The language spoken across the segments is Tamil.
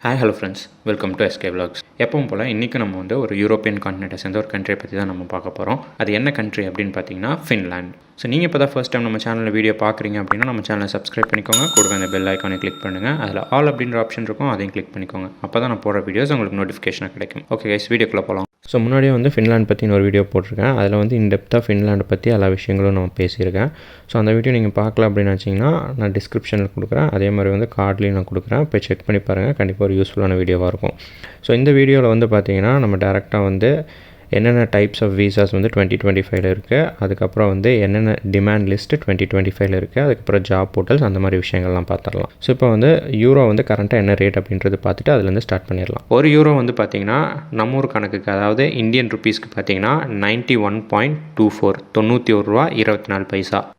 Hi hello friends, welcome to SK vlogs. எப்பவும் போல் இன்றைக்கி நம்ம வந்து ஒரு யூரோப்பியன் கான்டினென்ட்டை சேர்ந்த ஒரு கண்ட்ரியை பற்றி தான் நம்ம பார்க்க போகிறோம். அது என்ன கண்ட்ரி அப்படின்னு பார்த்தீங்கன்னா ஃபின்லாண்ட். ஸோ நீங்கள் இப்போ தான் ஃபர்ஸ்ட் டைம் நம்ம சேனலில் வீடியோ பார்க்குறீங்க அப்படின்னா நம்ம சேனலை சப்ஸ்கிரைப் பண்ணிக்கோங்க. கூடவே அந்த பெல் ஐக்கானை கிளிக் பண்ணுங்கள். அதில் ஆல் அப்படின்ற ஆப்ஷன் இருக்கும், அதையும் கிளிக் பண்ணிக்கோங்க. அப்போ தான் நான் போடுற வீடியோஸ் உங்களுக்கு நோட்டிஃபிகேஷனாக கிடைக்கும். ஓகே கைஸ், வீடியோக்குள்ளே போகலாம். ஸோ முன்னாடியே வந்து ஃபின்லாண்ட் பற்றி ஒரு வீடியோ போட்டிருக்கேன். அதில் வந்து இன்டெப்த்தாக ஃபின்லாண்டை பற்றி எல்லா விஷயங்களும் நான் பேசியிருக்கேன். ஸோ அந்த வீடியோ நீங்கள் பார்க்கல அப்படின்னு வச்சிங்கன்னா நான் டிஸ்கிரிப்ஷனில் கொடுக்குறேன். அதே மாதிரி வந்து கார்ட்லேயும் நான் கொடுக்குறேன். போய் செக் பண்ணி பாருங்கள். கண்டிப்பாக ஒரு யூஸ்ஃபுல்லான வீடியோவாக இருக்கும். ஸோ இந்த வீடியோவில் வந்து பார்த்தீங்கன்னா நம்ம டேரெக்டாக வந்து என்னென்ன டைப்ஸ் ஆஃப் வீசாஸ் வந்து 2025 இருக்குது, அதுக்கப்புறம் வந்து என்னென்ன டிமாண்ட் லிஸ்ட்டு 2025 இருக்குது, அதுக்கப்புறம் ஜாப் போர்ட்டல்ஸ், அந்த மாதிரி விஷயங்கள்லாம் பார்த்துடலாம். ஸோ இப்போ வந்து யூரோ வந்து கரண்ட்டாக என்ன ரேட் அப்படின்றது பார்த்துட்டு அதுலேருந்து ஸ்டார்ட் பண்ணிடலாம். ஒரு யூரோ வந்து பார்த்திங்கன்னா நம்ம ஊர் கணக்குக்கு, அதாவது இந்தியன் ருப்பீஸ்க்கு பார்த்திங்கன்னா 91.24 91.24 ரூபா.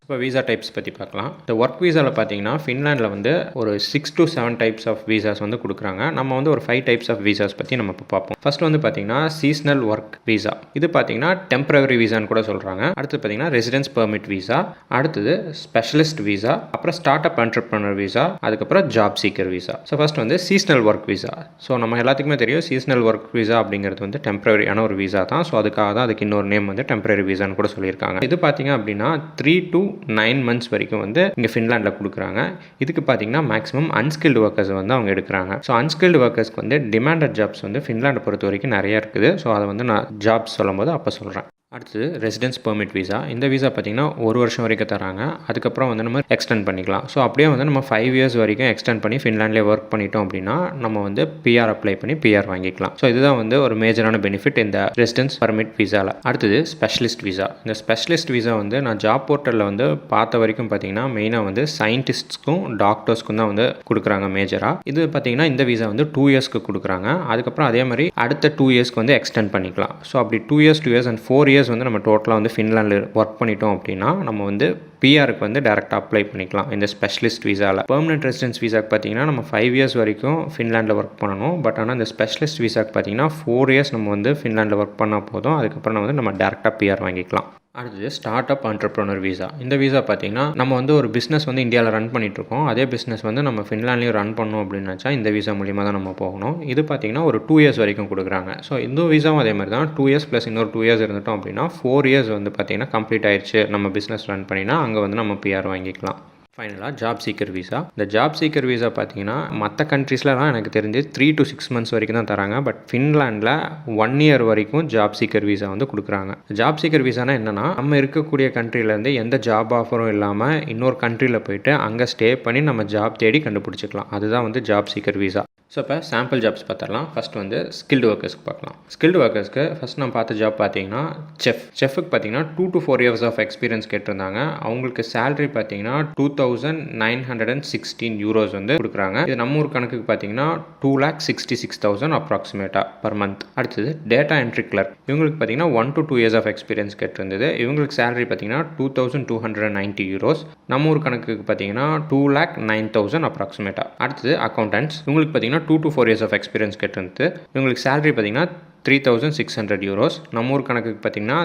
இப்போ வீசா டைப்ஸ் பற்றி பார்க்கலாம். இந்த ஒர்க் வீசாவில் பார்த்தீங்கன்னா ஃபின்லாண்டில் வந்து ஒரு 6 to 7 டைப்ஸ் ஆஃப் வீசாஸ் வந்து கொடுக்குறாங்க. நம்ம வந்து ஒரு 5 டைப்ஸ் ஆஃப் வீசாஸ் பற்றி நம்ம இப்போ பார்ப்போம். ஃபர்ஸ்ட் வந்து பார்த்தீங்கன்னா சீசனல் ஒர்க் வீசா. இது பார்த்தீங்கன்னா டெம்பரவரி வீசான்னு கூட சொல்கிறாங்க. அடுத்து பார்த்தீங்கன்னா ரெசிடென்ஸ் பெர்மிட் வீசா, அடுத்தது ஸ்பெஷலிஸ்ட் வீசா, அப்புறம் ஸ்டார்ட் அப் என்டர்பிரனர் வீசா, அதுக்கப்புறம் job seeker visa. So first வந்து சீசனல் ஒர்க் வீசா. ஸோ நம்ம எல்லாத்துக்குமே தெரியும் சீசனல் ஒர்க் வீசா அப்படிங்கிறது வந்து டெம்பரரியான ஒரு வீசா தான். ஸோ அதுக்காக தான் அதுக்கு இன்னொரு நேம் வந்து டெம்பரரி வீசான்னு கூட சொல்லியிருக்காங்க. இது பார்த்தீங்க அப்படின்னா 3 to 9 months வரைக்கும் வந்து இங்கே ஃபின்லாண்டில் கொடுக்குறாங்க. இதுக்கு பார்த்தீங்கன்னா மேக்ஸிமம் அன்ஸ்கில்டு ஒர்க்கர்ஸ் வந்து அவங்க எடுக்கிறாங்க. ஸோ அன்ஸ்கில்டு ஒர்க்கர்ஸ்க்கு வந்து டிமாண்டட் ஜாப்ஸ் வந்து ஃபின்லாண்டை பொறுத்த வரைக்கும் நிறைய இருக்குது. ஸோ அதை வந்து நான் ஜாப்ஸ் சொல்லும்போது அப்போ சொல்கிறேன். அடுத்தது ரெசிடென்ஸ் பெர்மிட் வீசா. இந்த வீசா பார்த்திங்கன்னா 1 வருஷம் வரைக்கும் தராங்க. அதுக்கப்புறம் வந்து நம்ம எக்ஸ்டெண்ட் பண்ணிக்கலாம். ஸோ அப்படியே வந்து நம்ம 5 years வரைக்கும் எக்ஸ்டெண்ட் பண்ணி ஃபின்லாண்ட்லேயே ஒர்க் பண்ணிட்டோம் அப்படின்னா நம்ம வந்து பிஆர் அப்ளை பண்ணி பிஆர் வாங்கிக்கலாம். ஸோ இதுதான் வந்து ஒரு மேஜரான பெனிஃபிட் இந்த ரெசிடென்ஸ் பெர்மிட் வீசாவில். அடுத்தது ஸ்பெஷலிஸ்ட் வீசா. இந்த ஸ்பெஷலிஸ்ட் வீசா வந்து நான் ஜாப் போர்ட்டலில் வந்து பார்த்த வரைக்கும் பார்த்தீங்கன்னா மெயினாக வந்து சயின்டிஸ்ட்ஸ்க்கும் டாக்டர்ஸ்க்கும் தான் வந்து கொடுக்குறாங்க மேஜராக. இது பார்த்தீங்கன்னா இந்த வீசா வந்து 2 yearsக்கு கொடுக்குறாங்க. அதுக்கப்புறம் அதே மாதிரி அடுத்த 2 yearsக்கு வந்து எக்ஸ்டெண்ட் பண்ணிக்கலாம். ஸோ அப்படி 2 years and 4 years வந்து நம்ம டோட்டலாக வந்து ஃபின்லாண்டில் ஒர்க் பண்ணிட்டோம் அப்படின்னா நம்ம வந்து பிஆருக்கு வந்து டேரெக்டாக அப்ளை பண்ணிக்கலாம் இந்த ஸ்பெஷலிஸ்ட் வீசாவில். பெர்மனெண்ட் ரெசிடென்ஸ் வீசாக்கு பார்த்தீங்கன்னா நம்ம 5 years வரைக்கும் ஃபின்லாண்டில் ஒர்க் பண்ணணும். பட் ஆனால் இந்த ஸ்பெஷலிஸ்ட் வீசாக்கு பார்த்தீங்கன்னா 4 years நம்ம வந்து ஃபின்லாண்டில் ஒர்க் பண்ணால் போதும். அதுக்கப்புறம் வந்து நம்ம டேரெக்டாக பிஆர் வாங்கிக்கலாம். அடுத்தது ஸ்டார்ட் அப் என்டர்பிரனர் வீசா. இந்த வீசா பார்த்தீங்கன்னா நம்ம வந்து ஒரு பிஸ்னஸ் வந்து இந்தியாவில் ரன் பண்ணிகிட்ருக்கோம். அதே பிஸ்னஸ் வந்து நம்ம ஃபின்லாண்ட்லேயும் ரன் பண்ணோம் அப்படின்னு நினச்சா இந்த வீசா மூலிமா தான் நம்ம போகணும். இது பார்த்தீங்கன்னா ஒரு 2 years வரைக்கும் கொடுக்குறாங்க. ஸோ இந்த வீசாவும் அதே மாதிரி தான் 2 years ப்ளஸ் இன்னொரு 2 years இருந்துட்டோம் அப்படின்னா 4 years வந்து பார்த்தீங்கன்னா கம்ப்ளீட் ஆயிடுச்சு நம்ம பிஸ்னஸ் ரன் பண்ணினா அங்கே வந்து நம்ம பிஆர் வாங்கிக்கலாம். ஃபைனலாக ஜாப் சீக்கர் வீசா. இந்த ஜாப் சீக்கர் வீசா பார்த்தீங்கன்னா மற்ற கண்ட்ரீஸ்லாம் எனக்கு தெரிஞ்சு 3 to 6 months வரைக்கும் தான் தராங்க. பட் ஃபின்லாண்டில் 1 year வரைக்கும் ஜாப் சீக்கர் வீசா வந்து கொடுக்குறாங்க. ஜாப் சீக்கர் வீசானா என்னென்னா நம்ம இருக்கக்கூடிய கண்ட்ரிலேருந்து எந்த ஜாப் ஆஃபரும் இல்லாமல் இன்னொரு கண்ட்ரியில் போயிட்டு அங்கே ஸ்டே பண்ணி நம்ம ஜாப் தேடி கண்டுபிடிச்சிக்கலாம். அதுதான் வந்து ஜாப் சீக்கர் வீசா. ஸோ இப்போ சாம்பிள் ஜாப்ஸ் பார்த்துடலாம். ஃபஸ்ட் வந்து ஸ்கில்டு ஒர்க்கர்ஸ்க்கு பார்க்கலாம். ஸ்கில்டு ஒர்க்கர்ஸ்க்கு ஃபஸ்ட் நான் பார்த்த ஜாப் பார்த்தீங்கன்னா செஃப்க்கு பார்த்தீங்கன்னா 2 to 4 years ஆஃப் எக்ஸ்பீரியன்ஸ் கேட்டிருந்தாங்க. அவங்களுக்கு சேலரி பார்த்தீங்கன்னா 2,916 euros வந்து கொடுக்குறாங்க. இது நம்ம ஊர் கணக்குக்கு பார்த்தீங்கன்னா 2,66,000 அப்ராக்சிமேட்டாக பர் மந்த். அடுத்தது டேட்டா என்ட்ரி கிளர்க். இவங்களுக்கு பார்த்தீங்கன்னா 1 to 2 years ஆஃப் எக்ஸ்பீரியன்ஸ் கேட்டிருந்தது. இவங்களுக்கு சேலரி பார்த்தீங்கன்னா 2,290 euros. நம்ம ஊர் கணக்குக்கு பார்த்தீங்கன்னா 2,09,000 அப்ராக்சிமேட்டாக. அடுத்தது அக்கௌண்டன்ட்ஸ். இவங்களுக்கு பார்த்தீங்கன்னா 2 to 4 years ஆஃப் எக்ஸ்பீரியன்ஸ் கேட்டிருந்தது. இவங்களுக்கு சேலரி பார்த்தீங்கன்னா 3,600 euros. நம்ம ஊர் கணக்குக்கு பார்த்தீங்கன்னா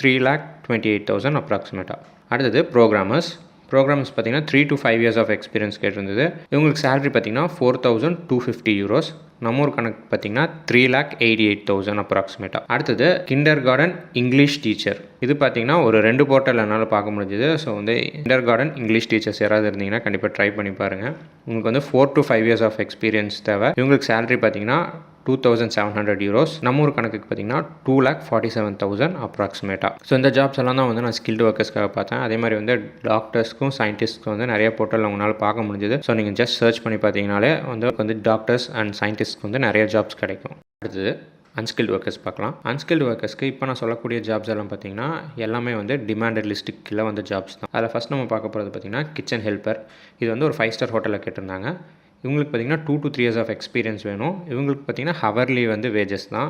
3,28,000 அப்ராக்சிமேட்டாக. அடுத்தது ப்ரோக்ராமர்ஸ் பார்த்தீங்கன்னா 3 to 5 years ஆஃப் எக்ஸ்பீரியன்ஸ் கேட்டிருந்தது. இவங்களுக்கு சேலரி பார்த்தீங்கன்னா 4,250 euros. நம்ம ஊர் கணக்கு பார்த்தீங்கன்னா 3,88,000 அப்ராக்சிமேட்டாக. அடுத்தது கிண்டர் கார்டன் இங்கிலீஷ் டீச்சர். இது பார்த்தீங்கன்னா ஒரு 2 போர்ட்டல் என்னால் பார்க்க முடிஞ்சுது. ஸோ வந்து கிண்டர் கார்டன் இங்கிலீஷ் டீச்சர்ஸ் யாராவது இருந்தீங்கன்னா கண்டிப்பாக ட்ரை பண்ணி பாருங்கள். உங்களுக்கு வந்து 4 to 5 years ஆஃப் எக்ஸ்பீரியன்ஸ் தேவை. இவங்களுக்கு சேலரி பார்த்தீங்கன்னா 2,700 euros. நம்ம ஊர் கணக்குக்கு பார்த்தீங்கன்னா 2,47,000 அப்ராக்சிமேட்டாக. ஸோ இந்த ஜாப்ஸ் எல்லாம் தான் வந்து நான் ஸ்கில்டு ஒர்க்கர்ஸ்க்காக பார்த்தேன். அதே மாதிரி வந்து டாக்டர்ஸ்க்கும் சயின்டிஸ்ட்க்கும் வந்து நிறைய போர்ட்டல் உங்களால் பார்க்க முடிஞ்சது. ஸோ நீங்கள் ஜஸ்ட் சர்ச் பண்ணி பார்த்தீங்கனாலே வந்து டாக்டர்ஸ் அண்ட் சயின்டிஸ்ட்க்கு வந்து நிறைய ஜாப்ஸ் கிடைக்கும். அடுத்தது அன்ஸ்கில்டு ஒர்க்கர்ஸ் பார்க்கலாம். அன்ஸ்கில்டு ஒர்க்கர்ஸ்க்கு இப்போ நான் சொல்லக்கூடிய ஜாப்ஸ் எல்லாம் பார்த்தீங்கன்னா எல்லாமே வந்து டிமாண்டட் லிஸ்ட்டுக்கு கீழே வந்து ஜாப்ஸ் தான். அதில் ஃபஸ்ட் நம்ம பார்க்க போகிறது பார்த்தீங்கன்னா கிச்சன் ஹெல்ப்பர். இது வந்து ஒரு 5 star ஹோட்டலில் கேட்டிருந்தாங்க. இவங்களுக்கு பார்த்திங்கன்னா 2 to 3 years ஆஃப் எக்ஸ்பீரியன்ஸ் வேணும். இவங்களுக்கு பார்த்திங்கன்னா ஹவர்லி வந்து வேஜஸ் தான்.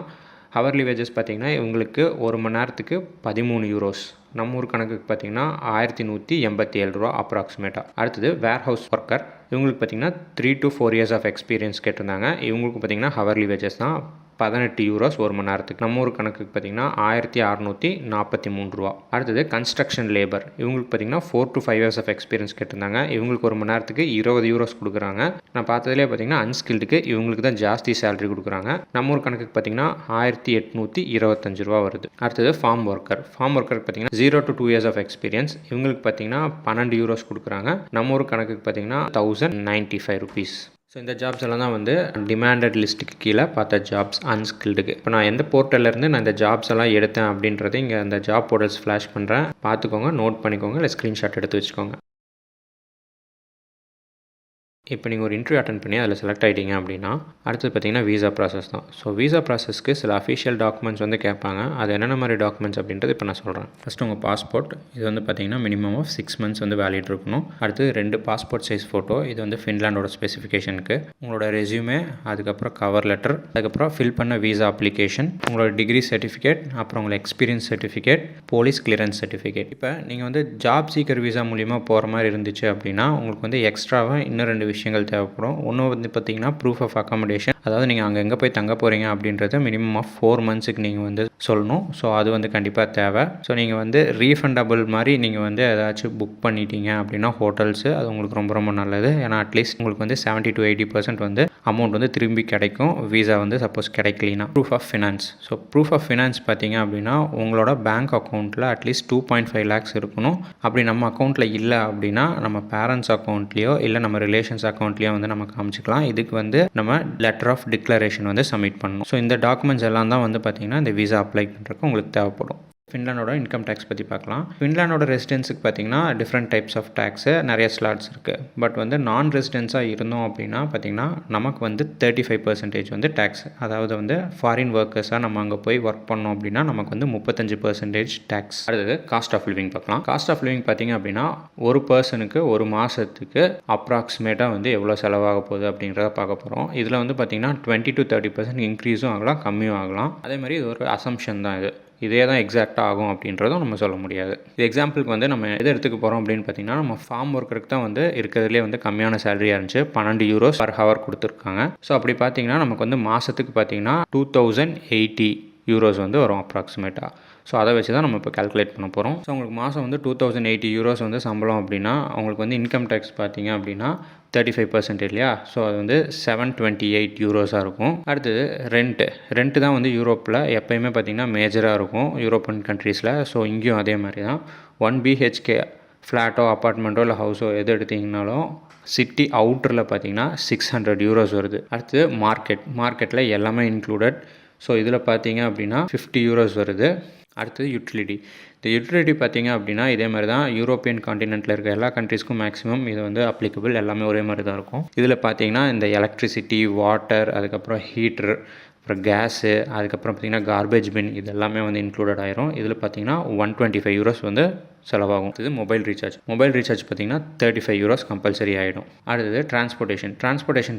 ஹவர்லி வேஜஸ் பார்த்திங்கன்னா இவங்களுக்கு 1 மணி நேரத்துக்கு 13 euros. நம்ம ஊர் கணக்குக்கு பார்த்திங்கன்னா 1,187 ரூபா அப்ராக்சிமேட்டாக. அடுத்தது வேர் ஹவுஸ் ஒர்க்கர். இவங்களுக்கு பார்த்திங்கன்னா 3 to 4 years ஆஃப் எக்ஸ்பீரியன்ஸ் கேட்டிருந்தாங்க. இவங்களுக்கு பார்த்திங்கன்னா ஹவர்லி வேஜஸ் தான். 18 யூரோஸ் ஒரு மணி நேரத்துக்கு. நம்ம ஊர் கணக்குக்கு பார்த்தீங்கன்னா 1643 ரூபா. அடுத்தது கன்ஸ்ட்ரக்ஷன் லேபர், இவங்களுக்கு பார்த்தீங்கன்னா 4 to 5 years ஆஃப் எக்ஸ்பீரியன்ஸ் கேட்டிருந்தாங்க. இவங்களுக்கு ஒரு மணி நேரத்துக்கு 20 யூரோஸ் கொடுக்குறாங்க. நான் பார்த்ததுலேயே பார்த்தீங்கன்னா அன்ஸ்கில்டுக்கு இவங்களுக்கு தான் ஜாஸ்தி சேலரி கொடுக்குறாங்க. நம்ம ஊர் கணக்குக்கு பார்த்தீங்கன்னா 1825 ரூபா வருது. அடுத்தது ஃபார்ம் ஒர்க்கருக்கு பார்த்தீங்கன்னா 0 to 2 years ஆஃப் எக்ஸ்பீரியன்ஸ், இவங்களுக்கு பார்த்தீங்கன்னா 12 யூரோஸ் கொடுக்குறாங்க. நம்ம ஊர் கணக்குக்கு பார்த்தீங்கன்னா 1095 ருபீஸ். ஸோ இந்த ஜாப்ஸ் எல்லாம் தான் வந்து டிமாண்டட் லிஸ்ட்டுக்கு கீழே பார்த்த ஜாப்ஸ் அன்ஸ்கில்டுக்கு. இப்போ நான் எந்த போர்ட்டல்லேருந்து நான் இந்த ஜாப்ஸ் எல்லாம் எடுத்தேன் அப்படின்றது இங்கே அந்த ஜாப் போர்ட்டல்ஸ் ஃப்ளாஷ் பண்ணுறேன், பார்த்துக்கோங்க, நோட் பண்ணிக்கோங்க, இல்லை ஸ்க்ரீன்ஷாட் எடுத்து வச்சுக்கோங்க. இப்போ நீங்கள் ஒரு இன்டர்வியூ அட்டன் பண்ணி அதில் செலக்ட் ஆகிட்டீங்க அப்படின்னா அடுத்தது பார்த்தீங்கன்னா வீசா ப்ராசஸ் தான். ஸோ வீசா ப்ராசஸ்க்கு சில அஃபிஷியல் டாக்குமெண்ட்ஸ் வந்து கேட்பாங்க. அது என்னென்ன மாதிரி டாக்குமெண்ட்ஸ் அப்படின்றது இப்போ நான் சொல்கிறேன். ஃபஸ்ட்டு உங்கள் பாஸ்போர்ட், இது வந்து பார்த்தீங்கன்னா மினிமம் ஆஃப் 6 months வந்து வேலிட் இருக்கணும். அடுத்து 2 பாஸ்போர்ட் சைஸ் ஃபோட்டோ, இது வந்து ஃபின்லாண்டோட ஸ்பெசிஃபிகேஷனுக்கு. உங்களோட ரெஸ்யூமே, அதுக்கப்புறம் கவர் லெட்டர், அதுக்கப்புறம் ஃபில் பண்ண வீசா அப்ளிகேஷன், உங்களோட டிகிரி சர்டிஃபிகேட், அப்புறம் உங்களோட experience certificate, police clearance certificate. இப்போ நீங்கள் வந்து ஜாப் சீக்கர் வீசா மூலிமா போகிற மாதிரி இருந்துச்சு அப்படின்னா உங்களுக்கு வந்து எக்ஸ்ட்ராவாக இன்னும் 2 விஷயங்கள் தேவைப்படும். ஒன்று வந்து பார்த்தீங்கன்னா ப்ரூஃப் ஆஃப் அக்காமடேஷன், அதாவது நீங்கள் அங்கே எங்கே போய் தங்க போகிறீங்க அப்படின்றது மினிமம் ஆஃப் 4 monthsக்கு நீங்கள் வந்து சொல்லணும். ஸோ அது வந்து கண்டிப்பாக தேவை. ஸோ நீங்கள் வந்து ரீஃபண்டபிள் மாதிரி நீங்கள் வந்து ஏதாச்சும் புக் பண்ணிட்டீங்க அப்படின்னா ஹோட்டல்ஸு, அது உங்களுக்கு ரொம்ப ரொம்ப நல்லது. ஏன்னா அட்லீஸ்ட் உங்களுக்கு வந்து 70 to 80% வந்து அமௌண்ட் வந்து திரும்பி கிடைக்கும் வீசா வந்து சப்போஸ் கிடைக்கலனா. Proof of finance, so proof of finance பார்த்தீங்க அப்படின்னா உங்களோட பேங்க் அக்கௌண்ட்டில் அட்லீஸ்ட் 2.5 lakhs இருக்கணும். அப்படி நம்ம அக்கௌண்ட்டில் இல்லை அப்படின்னா நம்ம பேரண்ட்ஸ் அக்கௌண்ட்லேயோ இல்லை நம்ம ரிலேஷன்ஸ் அக்கௌண்ட்லேயோ வந்து நம்ம காமிச்சிக்கலாம். இதுக்கு வந்து நம்ம லெட்டர் ஆஃப் டிக்ளரேஷன் வந்து சப்மிட் பண்ணணும். ஸோ இந்த டாக்குமெண்ட்ஸ் எல்லாம் தான் வந்து பார்த்தீங்கன்னா இந்த வீசா அப்ளை பண்ணுறதுக்கு உங்களுக்கு தேவைப்படும். ஃபின்லாண்டோட இன்கம் டேக்ஸ் பற்றி பார்க்கலாம். ஃபின்லாண்டோட ரெசிடென்ஸுக்கு பார்த்தீங்கன்னா டிஃப்ரெண்ட் டைப்ஸ் ஆஃப் டேக்ஸு, நிறைய ஸ்லாட்ஸ் இருக்குது. பட் வந்து நான் ரெசிடென்ஸாக இருந்தோம் அப்படின்னா பார்த்திங்கன்னா நமக்கு வந்து 35% வந்து டேக்ஸ். அதாவது வந்து ஃபாரின் ஒர்க்கர்ஸாக நம்ம அங்கே போய் ஒர்க் பண்ணோம் அப்படின்னா நமக்கு வந்து 35% டேக்ஸ். அடுத்தது காஸ்ட் ஆஃப் லிவிங் பார்க்கலாம். காஸ்ட் ஆஃப் லிவிங் பார்த்திங்க அப்படின்னா ஒரு பர்சனுக்கு ஒரு மாதத்துக்கு அப்ராக்சிமேட்டாக வந்து எவ்வளோ செலவாக போகுது அப்படிங்கிறத பார்க்க போகிறோம். இதில் வந்து பார்த்திங்கன்னா 20 to 30% இன்க்ரீஸும் ஆகலாம், கம்மியும் ஆகலாம். அதே மாதிரி இது ஒரு அசம்ஷன் தான். இதே தான் எக்ஸாக்டாக ஆகும் அப்படின்றதும் நம்ம சொல்ல முடியாது. இது எக்ஸாம்பிளுக்கு வந்து நம்ம எதை எடுத்துக்க போகிறோம் அப்படின்னு பார்த்தீங்கன்னா நம்ம ஃபார்ம் ஒர்க்கருக்கு தான் வந்து இருக்கிறதுலே வந்து கம்மியான சேலரியாக இருந்துச்சு. 12 யூரோஸ் per hour கொடுத்துருக்காங்க. ஸோ அப்படி பார்த்தீங்கன்னா நமக்கு வந்து மாதத்துக்கு பார்த்தீங்கன்னா 2080 யூரோஸ் வந்து வரும் அப்ராக்சிமேட்டாக. ஸோ அதை வச்சு தான் நம்ம இப்போ கால்குலேட் பண்ண போகிறோம். ஸோ உங்களுக்கு மாதம் வந்து 2080 யூரோஸ் வந்து சம்பளம் அப்படின்னா அவங்களுக்கு வந்து இன்கம் டேக்ஸ் பார்த்தீங்க அப்படின்னா 35% இல்லையா. ஸோ அது வந்து 728 யூரோஸாக இருக்கும். அடுத்தது ரெண்ட்டு தான் வந்து யூரோப்பில் எப்போயுமே பார்த்திங்கன்னா மேஜராக இருக்கும் யூரோப்பியன் கண்ட்ரீஸில். ஸோ இங்கேயும் அதே மாதிரி தான் 1 BHK ஃப்ளாட்டோ அப்பார்ட்மெண்ட்டோ இல்லை ஹவுஸோ எது எடுத்திங்கனாலும் சிட்டி அவுட்டரில் பார்த்திங்கன்னா 600 யூரோஸ் வருது. அடுத்தது மார்க்கெட்டில் எல்லாமே இன்க்ளூடட். ஸோ இதில் பார்த்தீங்க அப்படின்னா 50 யூரோஸ் வருது. அடுத்தது யூட்டிலிட்டி. இந்த யூட்டிலிட்டி பார்த்திங்க அப்படின்னா இதே மாதிரி தான் யூரோப்பியன் காண்டினென்ட்டில் இருக்க எல்லா கண்ட்ரீஸ்க்கும் மேக்ஸிமம் இது வந்து அப்ளிகபிள், எல்லாமே ஒரே மாதிரி தான் இருக்கும். இதில் பார்த்தீங்கன்னா இந்த எலக்ட்ரிசிட்டி, வாட்டர், அதுக்கப்புறம் ஹீட்ரு, அப்புறம் கேஸு, அதுக்கப்புறம் பார்த்திங்கன்னா கார்பேஜ் பின், இது எல்லாமே வந்து இன்க்ளூடட் ஆயிரும். இதில் பார்த்திங்கன்னா 125 யூரோஸ் வந்து செலவாகும். இது மொபைல் ரீசார்ஜ் பார்த்திங்கன்னா 35 யூரோஸ் கம்பல்சரி ஆகிடும். அடுத்தது டிரான்ஸ்போர்ட்டேஷன்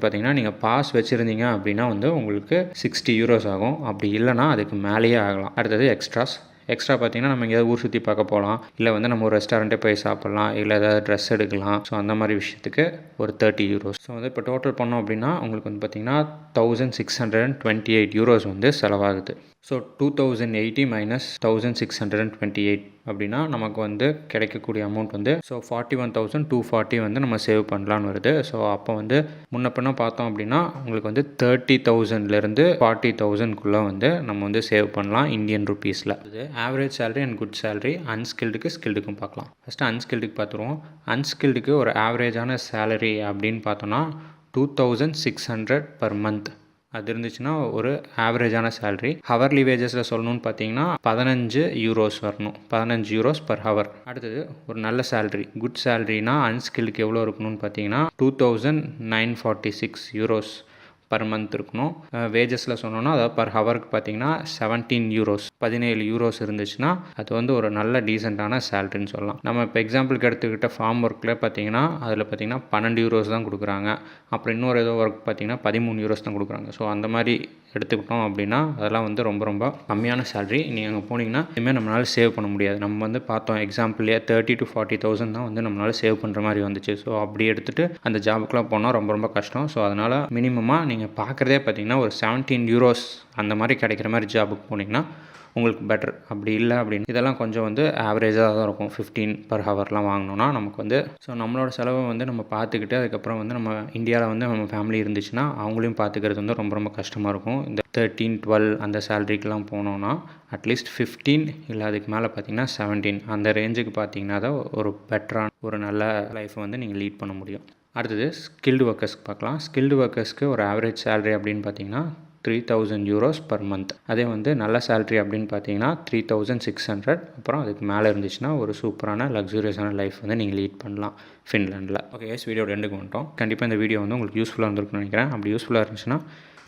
பார்த்திங்கன்னா நீங்கள் பாஸ் வச்சுருந்தீங்க அப்படின்னா வந்து உங்களுக்கு 60 யூரோஸ் ஆகும். அப்படி இல்லைனா அதுக்கு மேலேயே ஆகலாம். அடுத்தது எக்ஸ்ட்ரா பார்த்திங்கன்னா நம்ம எங்கேயாவது ஊர் சுற்றி பார்க்க போகலாம், இல்லை வந்து நம்ம ஒரு ரெஸ்டாரண்ட்டே போய் சாப்பிட்லாம், இல்லை ஏதாவது ட்ரெஸ் எடுக்கலாம். ஸோ அந்த மாதிரி விஷயத்துக்கு ஒரு 30 யூரோஸ். ஸோ வந்து இப்போ டோட்டல் பண்ணோம் அப்படின்னா உங்களுக்கு வந்து பார்த்திங்கன்னா 1628 யூரோஸ் வந்து செலவாகுது. ஸோ 2080 minus 1628 அப்படின்னா நமக்கு வந்து கிடைக்கக்கூடிய அமௌண்ட் வந்து ஸோ 41,240 வந்து நம்ம சேவ் பண்ணலான்னு வருது. ஸோ அப்போ வந்து முன்ன பார்த்தோம் அப்படின்னா உங்களுக்கு வந்து 30,000லேருந்து 40,000க்குள்ளே வந்து நம்ம வந்து சேவ் பண்ணலாம் இந்தியன் ருப்பீஸில். அது average salary and good salary, அன்ஸ்கில்டுக்கு ஸ்கில்டுக்கும் பார்க்கலாம். ஃபஸ்ட்டு அன்ஸ்கில்டுக்கு பார்த்துருவோம். அன்ஸ்கில்டுக்கு ஒரு ஆவரேஜான சேலரி அப்படின்னு பார்த்தோன்னா 2600 per month அது இருந்துச்சுன்னா ஒரு ஆவரேஜான சேலரி. ஹவர்லி வேஜஸில் சொல்லணும்னு பார்த்தீங்கன்னா 15 யூரோஸ் வரணும், 15 யூரோஸ் per hour. அடுத்தது ஒரு நல்ல சேலரி, குட் சேலரினா அன்ஸ்கில்டுக்கு எவ்வளோ இருக்கணும்னு பார்த்தீங்கன்னா 2946 யூரோஸ் per month இருக்கணும். வேஜஸில் சொன்னோன்னா அதாவது per ஹவருக்கு பார்த்தீங்கன்னா 17 யூரோஸ் 17 யூரோஸ் இருந்துச்சுன்னா அது வந்து ஒரு நல்ல டீசெண்டான சேலரின்னு சொல்லலாம். நம்ம இப்போ எக்ஸாம்பிளுக்கு எடுத்துக்கிட்ட ஃபார்ம் ஒர்க்கில் பார்த்தீங்கன்னா அதில் பார்த்தீங்கன்னா 12 யூரோஸ் தான் கொடுக்குறாங்க. அப்புறம் இன்னொரு ஏதோ ஒர்க் பார்த்தீங்கன்னா 13 யூரோஸ் தான் கொடுக்குறாங்க. ஸோ அந்த மாதிரி எடுத்துக்கிட்டோம் அப்படின்னா அதெல்லாம் வந்து ரொம்ப ரொம்ப கம்மியான சேலரி. நீங்கள் அங்கே போனீங்கன்னா இனிமேல் நம்மளால் சேவ் பண்ண முடியாது. நம்ம வந்து பார்த்தோம் எக்ஸாம்பிள்லேயே 30,000 to 40,000 தான் வந்து நம்மளால் சேவ் பண்ணுற மாதிரி வந்துச்சு. ஸோ அப்படி எடுத்துகிட்டு அந்த ஜாபுக்குலாம் போனால் ரொம்ப ரொம்ப கஷ்டம். ஸோ அதனால் மினிமமாக நீங்கள் பார்க்குறதே பார்த்தீங்கன்னா ஒரு 17 யூரோஸ் அந்த மாதிரி கிடைக்கிற மாதிரி ஜாபுக்கு போனீங்கன்னா உங்களுக்கு பெட்டர். அப்படி இல்லை அப்படின்னு இதெல்லாம் கொஞ்சம் வந்து ஆவரேஜாக தான் இருக்கும். 15 per ஹவர்லாம் வாங்கினோன்னா நமக்கு வந்து ஸோ நம்மளோட செலவை வந்து நம்ம பார்த்துக்கிட்டு அதுக்கப்புறம் வந்து நம்ம இந்தியாவில் வந்து நம்ம ஃபேமிலி இருந்துச்சுன்னா அவங்களையும் பார்த்துக்கிறது வந்து ரொம்ப ரொம்ப கஷ்டமாக இருக்கும். இந்த 13, 12 அந்த சேலரிக்கெலாம் போனோன்னா அட்லீஸ்ட் 15 இல்லை அதுக்கு மேலே பார்த்தீங்கன்னா 17 அந்த ரேஞ்சுக்கு பார்த்தீங்கன்னா தான் ஒரு பெட்டரான ஒரு நல்ல லைஃப்பை வந்து நீங்கள் லீட் பண்ண முடியும். அடுத்தது ஸ்கில்டு ஒர்க்கர்ஸ்க்கு பார்க்கலாம். ஸ்கில்டு ஒர்க்கர்ஸ்க்கு ஒரு ஆவரேஜ் சேலரி அப்படின்னு பார்த்தீங்கன்னா 3,000 யூரோஸ் per month. அதே வந்து நல்ல சேலரி அப்படின்னு பார்த்தீங்கன்னா 3,600. அப்புறம் அதுக்கு மேலே இருந்துச்சுன்னா ஒரு சூப்பரான லக்ஸூரியஸான லைஃப் வந்து நீங்கள் லீட் பண்ணலாம் ஃபின்லாண்டில். ஓகே கைஸ், வீடியோட எண்டுக்கு வந்துட்டோம். கண்டிப்பாக இந்த வீடியோ வந்து உங்களுக்கு யூஸ்ஃபுல்லாக இருந்திருக்குன்னு நினைக்கிறேன். அப்படி யூஸ்ஃபுல்லாக இருந்துச்சுன்னா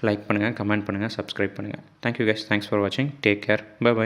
லைக் பண்ணுங்கள், கமெண்ட் பண்ணுங்கள், சப்ஸ்கிரைப் பண்ணுங்கள். தேங்க்யூ கைஸ், தேங்க்ஸ் ஃபார் வாட்சிங். Take care, bye by.